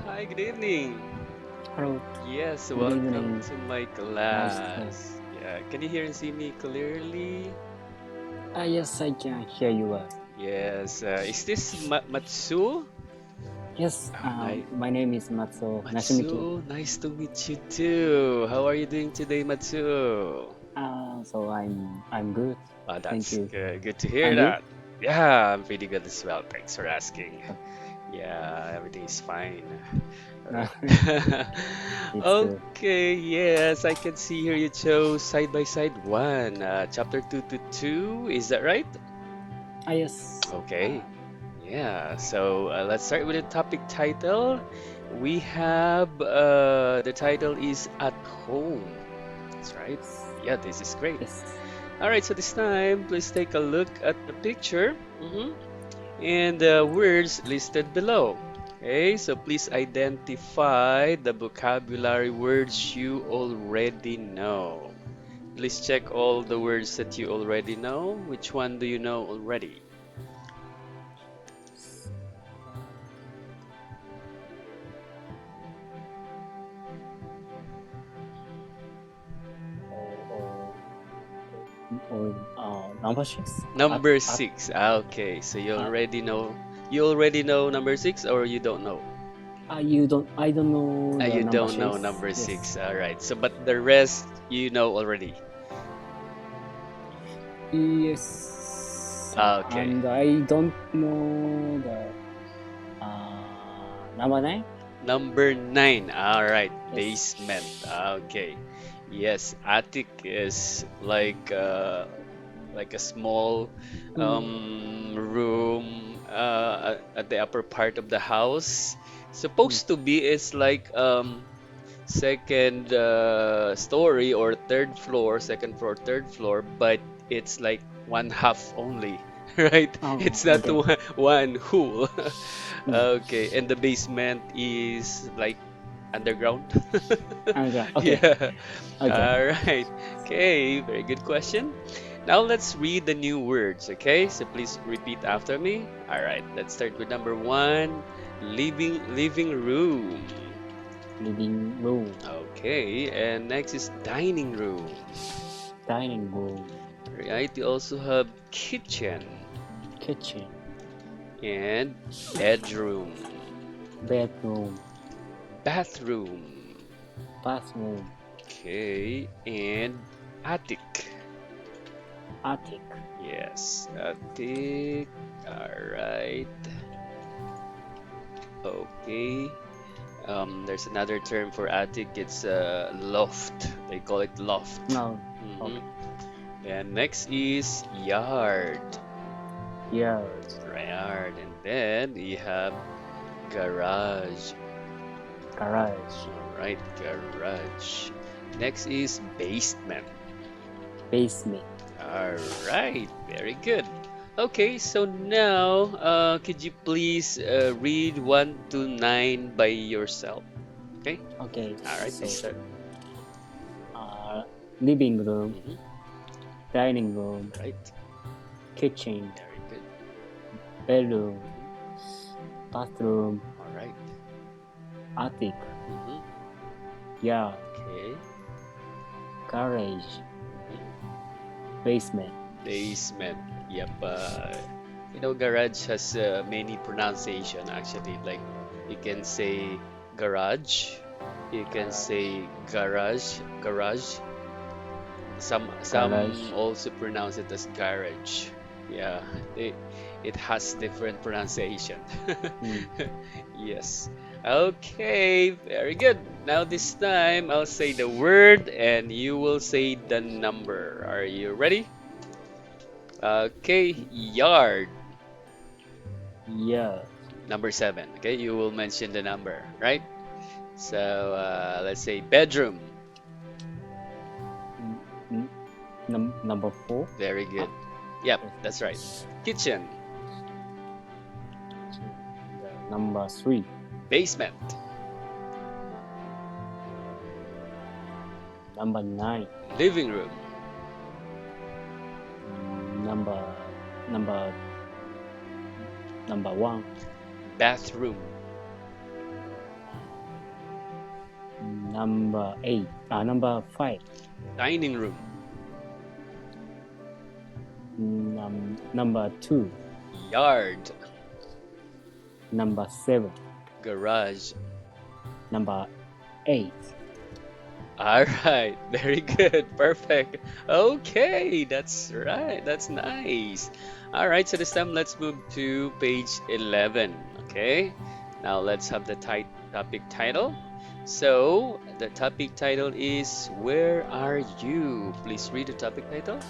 Hi, good evening. Hello, Yes, good welcome evening. to my Nice to. class. Yeah, can you hear and see me clearly? Yes, I can hear you well. Yes, is this Matsu? Yes, Oh, my name is Matsu. Nice to meet you. Matsu, nice to meet you too. How are you doing today, Matsu? So I'm good. Oh, Thank that's you. good. Good to hear And you? that. Yeah, I'm pretty good as well. Thanks for asking. Uh, Yeah, everything is fine. All right. it's good. Okay, yes, I can see here you chose side by side one, chapter 2 to 2. Is that right? Yes. Okay. Yeah, so let's start with the topic title. We have the title is At Home. That's right. Yeah, this is great. Yes. All right, so this time, please take a look at the picture. And the words listed below. Okay, so please identify the vocabulary words you already know. Please check all the words that you already know. Which one do you know already? Number six. Number At, six. Okay, so uh, you already know number six or you don't know? you don't. I don't know the You number don't know six. number Yes. six. All right. So, but the rest you know already. Yes. Okay. And I don't know the number nine. Number nine. All right, Yes. basement. Okay. Yes, attic is like a small Mm, room at the upper part of the house. mm. Supposed to be it's like second story or third floor, second floor, third floor, but it's like one half only, right? Oh, It's not okay. one whole. Mm. Okay, and the basement is like underground. Okay. Yeah. Okay. All right. Okay, very good question. Now let's read the new words, okay? So please repeat after me. All right, let's start with number one, living room. Living room, Okay, and next is dining room. dining room, Right, you also have kitchen kitchen, and bedroom, bedroom, bathroom. bathroom, Okay, and attic. attic, Yes, attic. All right. Okay. There's another term for attic. It's loft. They call it loft. no, hmm okay, And next is yard. yard, Yard. And then you have garage. garage, All right, garage. Next is basement. basement. All right, very good. Okay, so now, could you please read 1 to 9 by yourself? Okay, Okay, all right, so please start. uh, living room, Mm-hmm. dining room, Right, kitchen, very good. bedroom, Mm-hmm. bathroom, All right. attic, Mm-hmm. yard, Okay. garage, Mm-hmm. basement. Basement. Yep. Garage has many pronunciation actually. Like you can say garage, you can Garage, say garage. Some garage. also pronounce it as garage. Yeah, it has different pronunciation. Mm. Yes. Okay, very good. Now this time I'll say the word and you will say the number. Are you ready? Okay, yard. Yard. Number seven. Okay, you will mention the number, right? So let's say bedroom. Mm, mm, number four. Very Ah, good. Yep, yes. that's right. Kitchen. Number three. Basement. Number nine. Living room. Mm, number number one. Bathroom. Number 8. Number 5. Dining room. Number 2. Yard. Number 7. Garage. Number 8. All right, very good, perfect. Okay, that's right, that's nice. All right, so this time let's move to page 11. Okay, now let's have the topic title. So the topic title is Where Are You? Please read the topic title.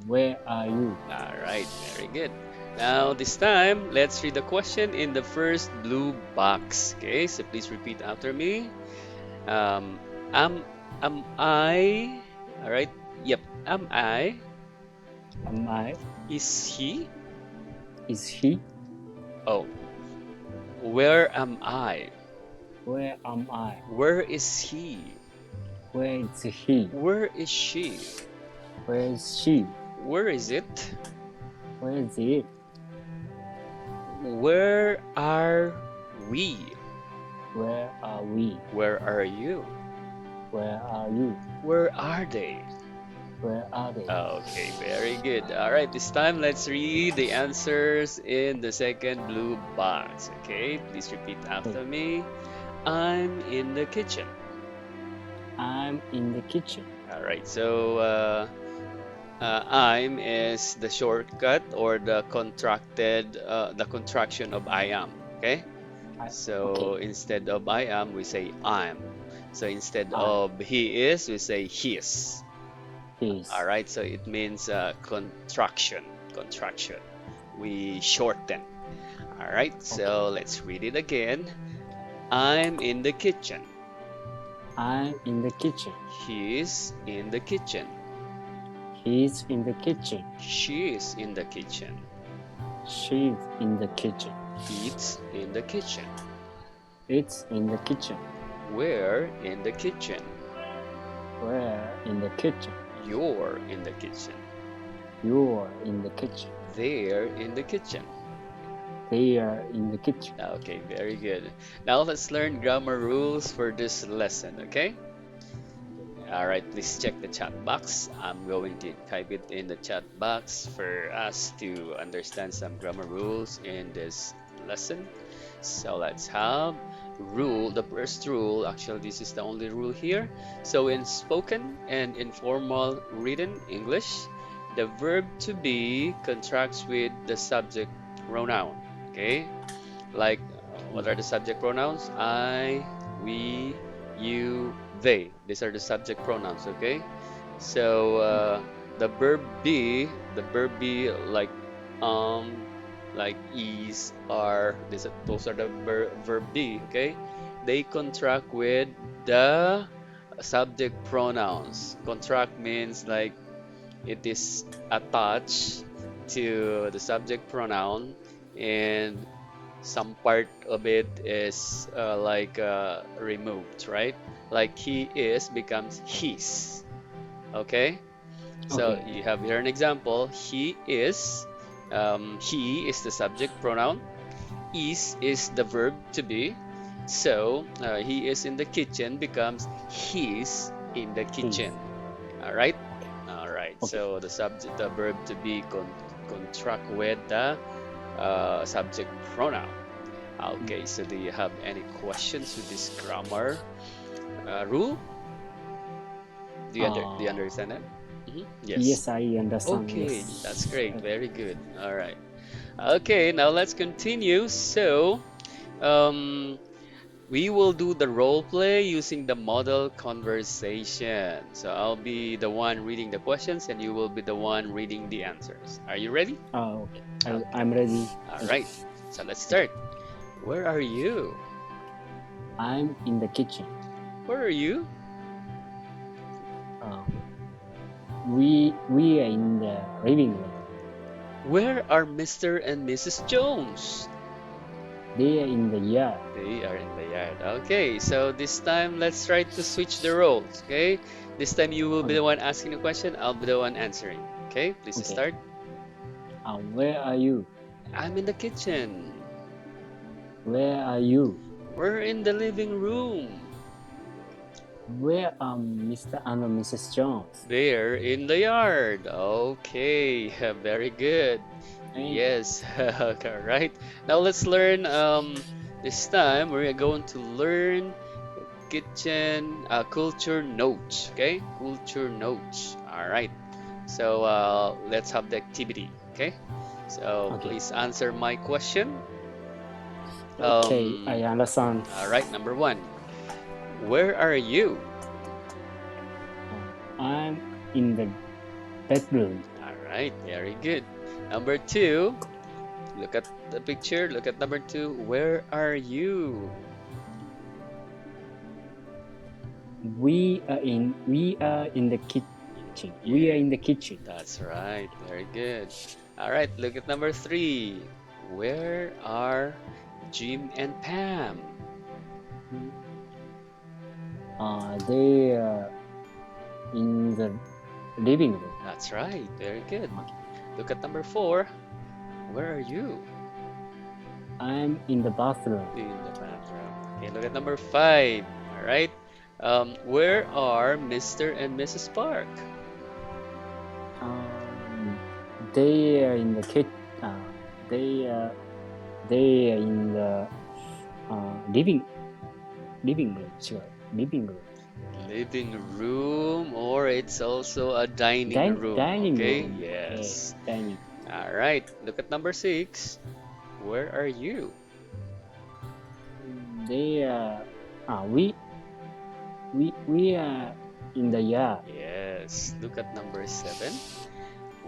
Where are you? All right, very good. Now this time, let's read the question in the first blue box. Okay, so please repeat after me. Um, am I? All right. Yep. Am I? Am I? Is he? Is he? Oh, where am I? Where am I? Where is he? Where is he? Where is she? Where is she? Where is it? Where is it? Where are we? Where are we? Where are you? Where are you? Where are they? Where are they? Okay, very good. All right, this time let's read the answers in the second blue box. Okay, please repeat after me. I'm in the kitchen. I'm in the kitchen. All right, so I'm is the shortcut or the contraction of I am. Okay, so Okay. instead of I am, we say I'm. So instead I of he is, we say his. is. All right, so it means contraction. We shorten. All right, so let's read it again. I'm in the kitchen. I'm in the kitchen. He's in the kitchen. He's in the kitchen. She's in the kitchen. She's in the kitchen. It's in the kitchen. It's in the kitchen. We're in the kitchen. We're in the kitchen. You're in the kitchen. You're in the kitchen. They're in the kitchen. They are in the kitchen. Okay, very good. Now let's learn grammar rules for this lesson, okay? All right, please check the chat box. I'm going to type it in the chat box for us to understand some grammar rules in this lesson. So let's have the first rule. Actually, this is the only rule here. So in spoken and informal written English, the verb to be contracts with the subject pronoun. Okay, like what are the subject pronouns? I, we, you, they. These are the subject pronouns. Okay, so the verb be um like is, are. Those are the verb be. Okay, they contract with the subject pronouns. Contract means like it is attached to the subject pronoun, and some part of it is removed, right? Like he is becomes his. Okay, so Okay. you have here an example. He is the subject pronoun. Is the verb to be. So he is in the kitchen becomes he's in the kitchen. All right. All right. Okay. So the verb to be contract with the subject pronoun. Okay. So do you have any questions with this grammar rule? Do you understand that? Yes. Yes, I understand. Okay, Yes. that's great. Very good. All right. Okay, now let's continue. So, we will do the role play using the model conversation. So I'll be the one reading the questions and you will be the one reading the answers. Are you ready? Okay. I'm ready. All right. So let's start. Where are you? I'm in the kitchen. Where are you? We are in the living room. Where are Mr. and Mrs. Jones? They are in the yard. They are in the yard. Okay, so this time let's try to switch the roles. Okay, this time you will be the one asking the question, I'll be the one answering. Okay, please Okay. start. Where are you? I'm in the kitchen. Where are you? We're in the living room. Where are Mr. and Mrs. Jones? They're in the yard. Okay, very good. Thank you. Yes, okay, right. Now let's learn. This time we're going to learn kitchen culture notes. Okay, culture notes. All right. So let's have the activity. Okay. So Okay. please answer my question. Okay, I understand. All right. Number one. Where are you? I'm in the bedroom. All right. Very good. Number two. Look at the picture. Look at number two. Where are you? We are in the kitchen. We are in the kitchen. That's right. Very good. All right. Look at number three. Where are Jim and Pam? They are in the living room. That's right. Very good. Look at number four. Where are you? I'm in the bathroom. In the bathroom. Okay. Look at number five. All right. Where are Mr. and Mrs. Park? They are in the kitchen. They are in the living room. Sure, living room. Living room, or it's also a dining room. Dining Okay. room. Yes. Dining. All right. Look at number six. Where are you? They are. We are in the yard. Yes. Look at number seven.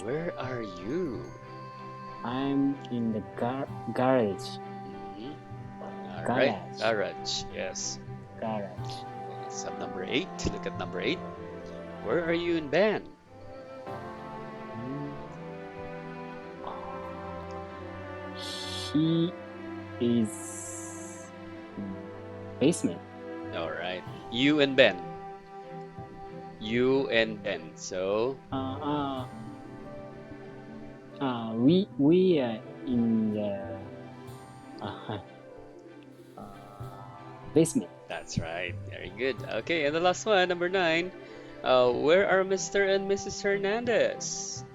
Where are you? I'm in the garage. Mhm. All Garage. right. Garage. Yes. Garage. Let's have number eight. Look at number eight. Where are you in band? He is basement. All right. You and Ben. You and Ben. So, We are in the uh, basement. that's right. Very good. Okay, and the last one, number nine. Where are Mr. and Mrs. Hernandez?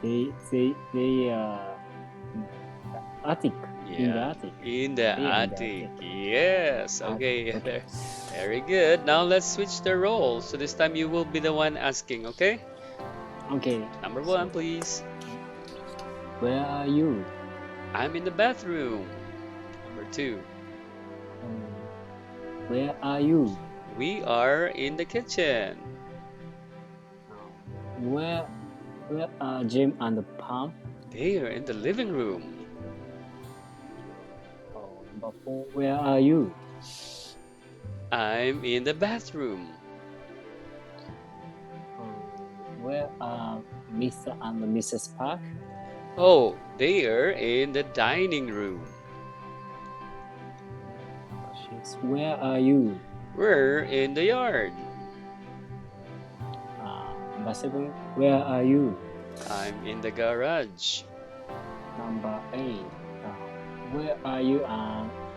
They are attic. In the Yeah, attic. in the They are in the attic. attic. Yes. Okay. Okay. Very good. Now let's switch the roles. So this time you will be the one asking, okay? Okay. Number So, one, please. where are you? I'm in the bathroom. Number two. Where are you? We are in the kitchen. Where are Jim and Pam? They are in the living room. Number four, where are you? I'm in the bathroom. Where are Mr. and Mrs. Park? Oh, they are in the dining room. Where are you? We're in the yard. Number seven, where are you? I'm in the garage. Number eight, where are you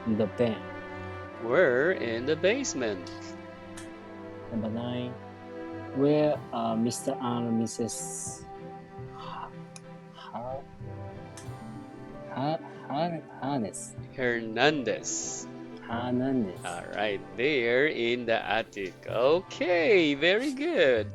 in the bed? We're in the basement. Number nine, where are Mr. and Mrs. Harness? Hernandez. Hernandez. All right, they're in the attic. Okay, very good.